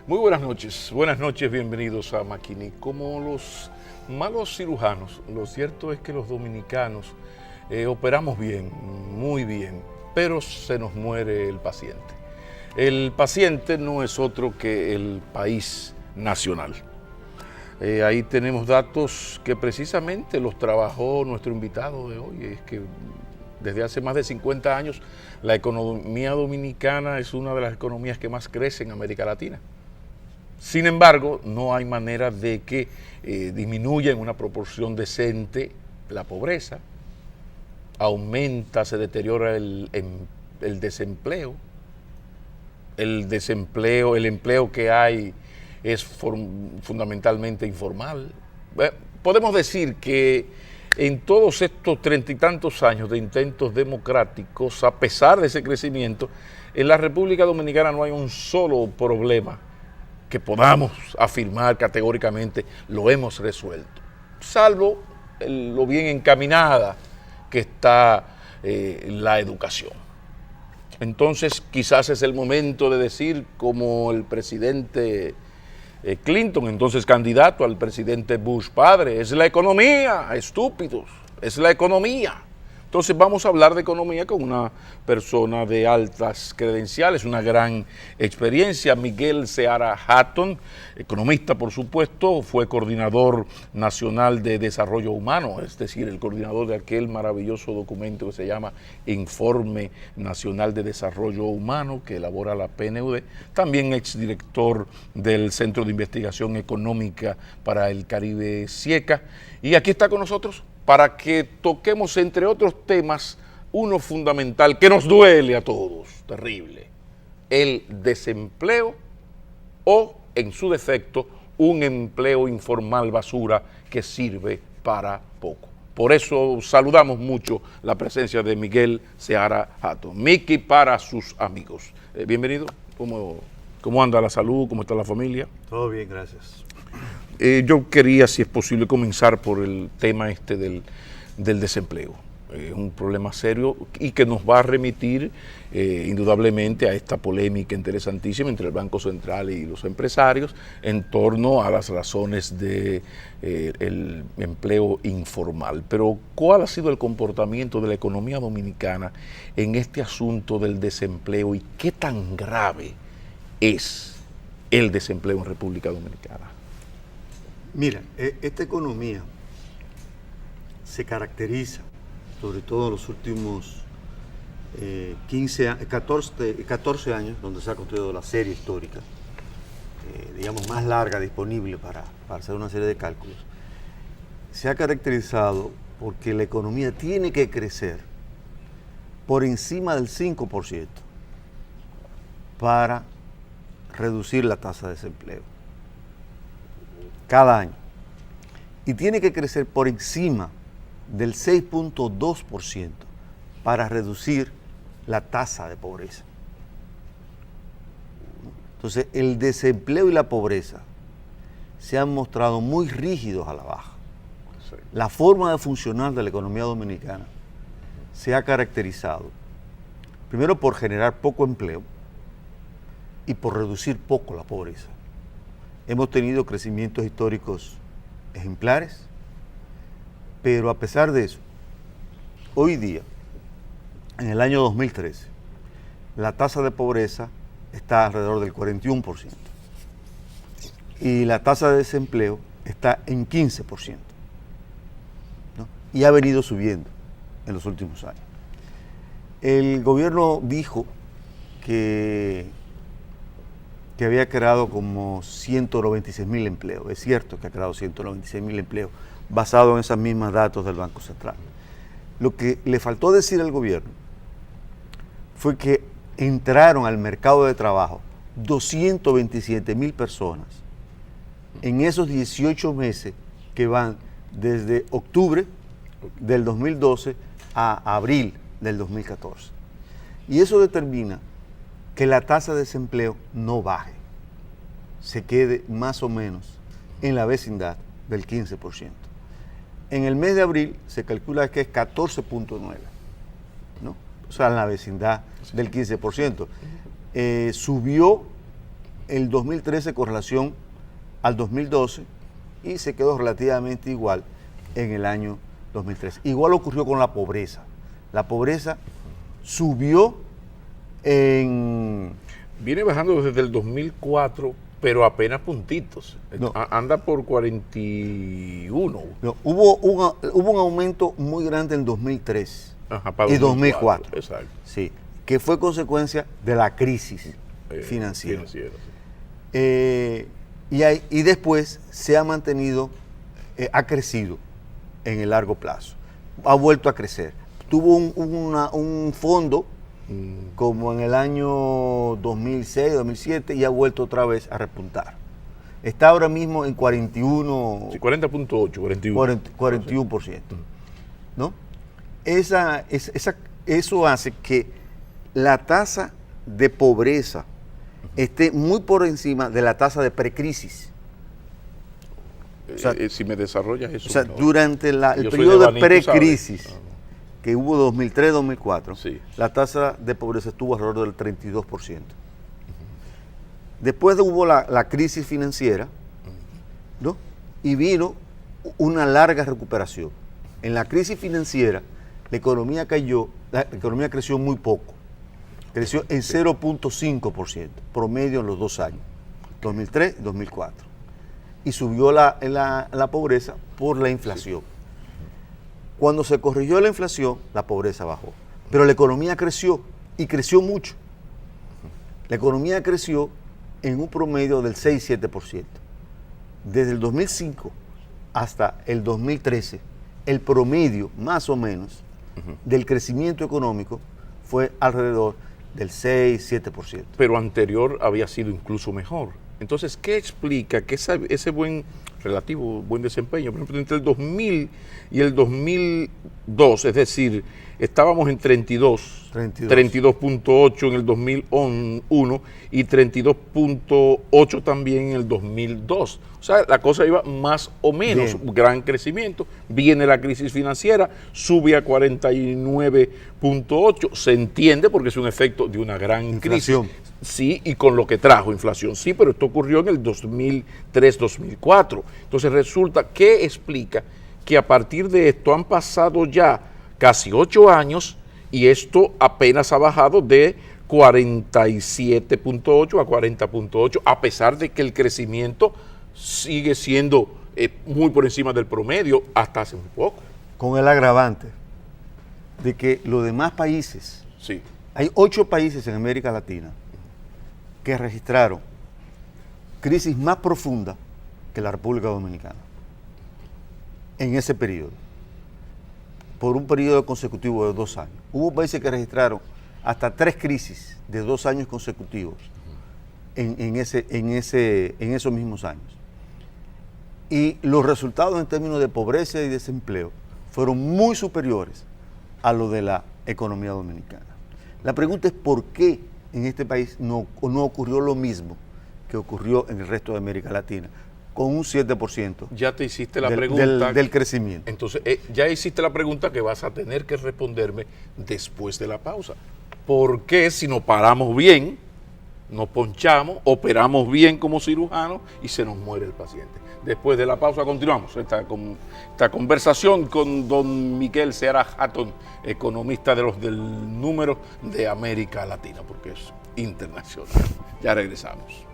Muy buenas noches, bienvenidos a Maquini. Como los malos cirujanos, lo cierto es que los dominicanos operamos bien, muy bien, pero se nos muere el paciente. El paciente no es otro que el país nacional. Ahí tenemos datos que precisamente los trabajó nuestro invitado de hoy, es que desde hace más de 50 años la economía dominicana es una de las economías que más crece en América Latina. Sin embargo, no hay manera de que disminuya en una proporción decente la pobreza, aumenta, se deteriora el desempleo. El empleo que hay es fundamentalmente informal. Podemos decir que en todos estos 30 y tantos años de intentos democráticos, a pesar de ese crecimiento, en la República Dominicana no hay un solo problema que podamos afirmar categóricamente lo hemos resuelto, salvo lo bien encaminada que está la educación. Entonces quizás es el momento de decir, como el presidente Clinton, entonces candidato al presidente Bush padre, es la economía, estúpidos, es la economía. Entonces vamos a hablar de economía con una persona de altas credenciales, una gran experiencia, Miguel Seara Hatton, economista por supuesto, fue coordinador nacional de desarrollo humano, es decir, el coordinador de aquel maravilloso documento que se llama Informe Nacional de Desarrollo Humano que elabora la PNUD, también exdirector del Centro de Investigación Económica para el Caribe CIECA, y aquí está con nosotros para que toquemos, entre otros temas, uno fundamental que nos duele a todos, terrible, el desempleo o, en su defecto, un empleo informal basura que sirve para poco. Por eso saludamos mucho la presencia de Miguel Seara Hatton. Miki para sus amigos. Bienvenido. ¿Cómo anda la salud? ¿Cómo está la familia? Todo bien, gracias. Yo quería, si es posible, comenzar por el tema del desempleo. Es un problema serio y que nos va a remitir indudablemente a esta polémica interesantísima entre el Banco Central y los empresarios en torno a las razones del empleo informal. Pero, ¿cuál ha sido el comportamiento de la economía dominicana en este asunto del desempleo y qué tan grave es el desempleo en República Dominicana? Mira, esta economía se caracteriza, sobre todo en los últimos 14 años, donde se ha construido la serie histórica, digamos, más larga disponible para hacer una serie de cálculos, se ha caracterizado porque la economía tiene que crecer por encima del 5% para reducir la tasa de desempleo cada año, y tiene que crecer por encima del 6.2% para reducir la tasa de pobreza. Entonces, el desempleo y la pobreza se han mostrado muy rígidos a la baja. Sí. La forma de funcionar de la economía dominicana se ha caracterizado primero por generar poco empleo y por reducir poco la pobreza. Hemos tenido crecimientos históricos ejemplares, pero a pesar de eso, hoy día, en el año 2013, la tasa de pobreza está alrededor del 41% y la tasa de desempleo está en 15%, ¿no? Y ha venido subiendo en los últimos años. El gobierno dijo que había creado como 196.000 empleos. Es cierto que ha creado 196.000 empleos basado en esos mismos datos del Banco Central. Lo que le faltó decir al gobierno fue que entraron al mercado de trabajo 227.000 personas en esos 18 meses que van desde octubre del 2012 a abril del 2014. Y eso determina que la tasa de desempleo no baje, se quede más o menos en la vecindad del 15%. En el mes de abril se calcula que es 14.9%, ¿no? O sea, en la vecindad del 15%. Subió el 2013 con relación al 2012 y se quedó relativamente igual en el año 2013. Igual ocurrió con la pobreza. La pobreza subió en... Viene bajando desde el 2004, pero apenas puntitos. No. Anda por 41. No, hubo un aumento muy grande en 2003 Ajá, y 2004. Exacto. Sí, que fue consecuencia de la crisis financiera. Sí. Y después se ha mantenido, ha crecido en el largo plazo. Ha vuelto a crecer. Tuvo un fondo como en el año 2006, 2007 y ha vuelto otra vez a repuntar. Está ahora mismo en 41. Sí, 40.8, 41%. ¿No? Eso hace que la tasa de pobreza esté muy por encima de la tasa de precrisis. O sea, si me desarrollas eso. O sea, no. durante el Yo soy periodo de de Baní, precrisis, ¿sabes? que hubo 2003-2004, Sí. la tasa de pobreza estuvo alrededor del 32%. Después hubo la crisis financiera, ¿no? Y vino una larga recuperación. En la crisis financiera, la economía creció muy poco. Creció en 0.5%, promedio en los 2 años, 2003 y 2004. Y subió la pobreza por la inflación. Cuando se corrigió la inflación, la pobreza bajó. Pero la economía creció, y creció mucho. La economía creció en un promedio del 6-7%. Desde el 2005 hasta el 2013, el promedio, más o menos, del crecimiento económico fue alrededor del 6-7%. Pero anterior había sido incluso mejor. Entonces, ¿qué explica que ese relativo buen desempeño, por ejemplo, entre el 2000 y el 2002, es decir, estábamos en 32.8 en el 2001 y 32.8 también en el 2002. O sea, la cosa iba más o menos, bien. Gran crecimiento. Viene la crisis financiera, sube a 49.8, se entiende porque es un efecto de una gran Inflación. crisis. Sí, y con lo que trajo inflación, sí, pero esto ocurrió en el 2003-2004. Entonces resulta que explica que a partir de esto han pasado ya casi 8 años y esto apenas ha bajado de 47.8 a 40.8, a pesar de que el crecimiento sigue siendo muy por encima del promedio hasta hace muy poco. Con el agravante de que los demás países, Sí. hay 8 países en América Latina que registraron crisis más profunda que la República Dominicana en ese periodo, por un periodo consecutivo de 2 años. Hubo países que registraron hasta 3 crisis de 2 años consecutivos en esos mismos años. Y los resultados en términos de pobreza y desempleo fueron muy superiores a lo de la economía dominicana. La pregunta es por qué en este país no ocurrió lo mismo que ocurrió en el resto de América Latina, con un 7% Ya te hiciste la pregunta. del crecimiento. Entonces, ya hiciste la pregunta que vas a tener que responderme después de la pausa. ¿Por qué si nos paramos bien, nos ponchamos, operamos bien como cirujanos y se nos muere el paciente? Después de la pausa continuamos esta conversación con don Miguel Seara Hatton, economista del número de América Latina, porque es internacional. Ya regresamos.